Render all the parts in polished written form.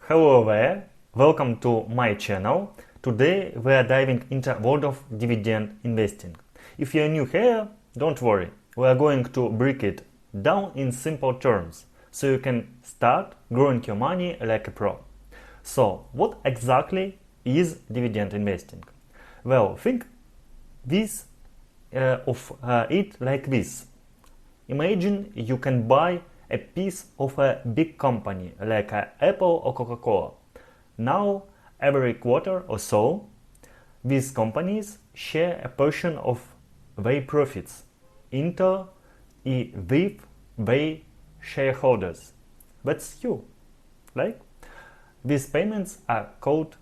Hello there, welcome to my channel. Today we are diving into world of dividend investing. If you are new here, don't worry, we are going to break it down in simple terms so you can start growing your money like a pro. So what exactly is dividend investing? Well, think of it like this. Imagine you can buy a piece of a big company like Apple or Coca-Cola. Now, every quarter or so, these companies share a portion of their profits with their shareholders. That's you, right? These payments are called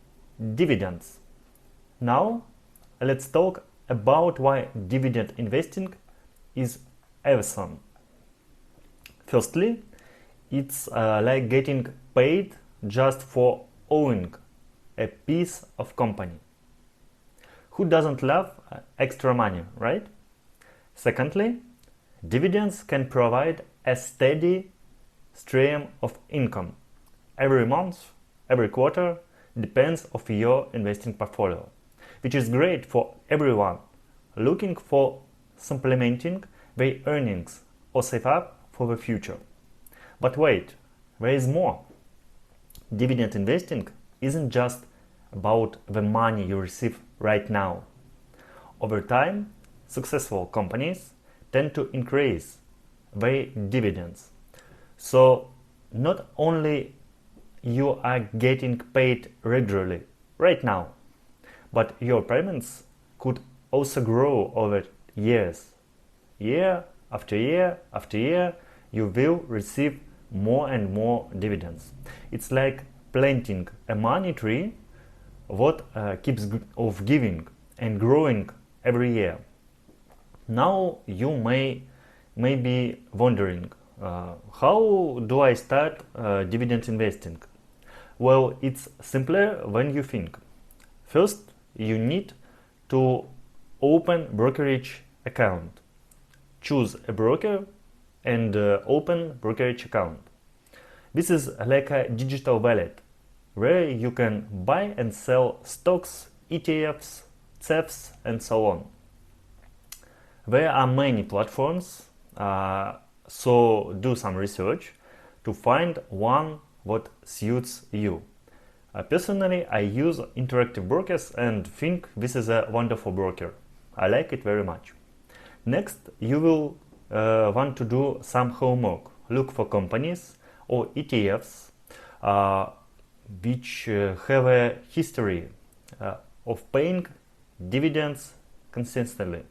dividends. Now, let's talk about why dividend investing is awesome. Firstly, it's like getting paid just for owning a piece of company. Who doesn't love extra money, right? Secondly, dividends can provide a steady stream of income every month, every quarter, depends on your investing portfolio, which is great for everyone looking for supplementing their earnings or save up for the future. But wait, there is more. Dividend investing isn't just about the money you receive right now. Over time, successful companies tend to increase their dividends. So not only you are getting paid regularly right now, but your payments could also grow over years. Year after year after year, you will receive more and more dividends. It's like planting a money tree that keeps of giving and growing every year. Now you may be wondering, how do I start dividend investing? Well, it's simpler when you think. First, you need to open brokerage account. Choose a broker and open brokerage account. This is like a digital wallet where you can buy and sell stocks, ETFs, CEFs, and so on. There are many platforms, so do some research to find one that suits you. Personally, I use Interactive Brokers and think this is a wonderful broker. I like it very much. Next, you will want to do some homework. Look for companies or ETFs which have a history of paying dividends consistently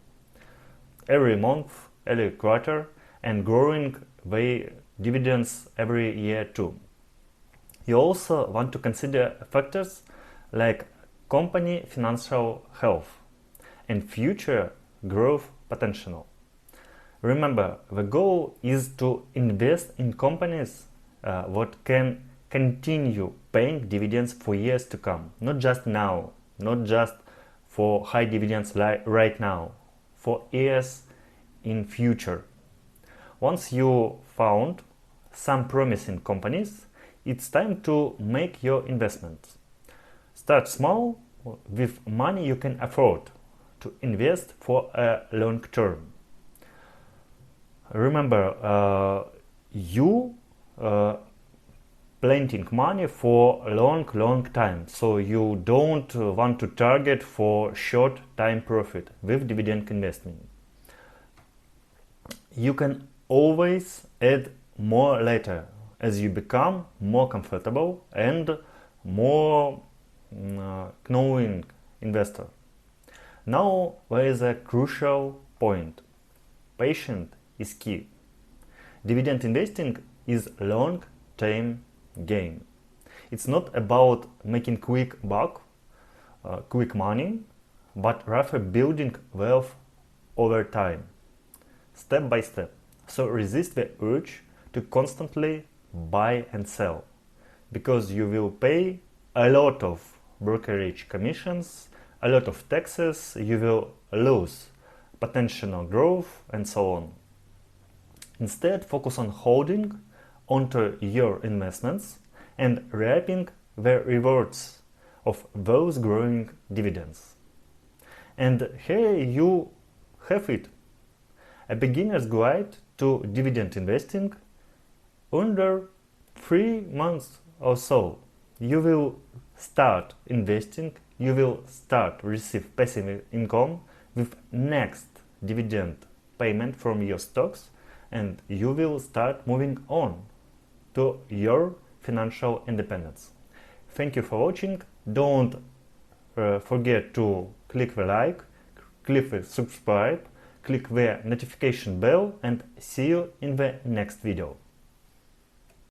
every month, every quarter, and growing their dividends every year too. You also want to consider factors like company financial health and future growth potential. Remember, the goal is to invest in companies that can continue paying dividends for years to come, not just now, not just for high dividends right now, for years in future. Once you found some promising companies, it's time to make your investments. Start small with money you can afford to invest for a long term. Remember, you planting money for a long time, so you don't want to target for short time profit with dividend investing. You can always add more later as you become more comfortable and more knowing investor. Now there is a crucial point. Patience is key. Dividend investing is a long-term game. It's not about making quick money, but rather building wealth over time, step by step. So resist the urge to constantly buy and sell, because you will pay a lot of brokerage commissions, a lot of taxes, you will lose potential growth, and so on. Instead, focus on holding onto your investments and reaping the rewards of those growing dividends. And here you have it, a beginner's guide to dividend investing. Under 3 months or so, you will start investing, you will start receive passive income with next dividend payment from your stocks, and you will start moving on to your financial independence. Thank you for watching. Don't forget to click the like, click the subscribe, click the notification bell, and see you in the next video.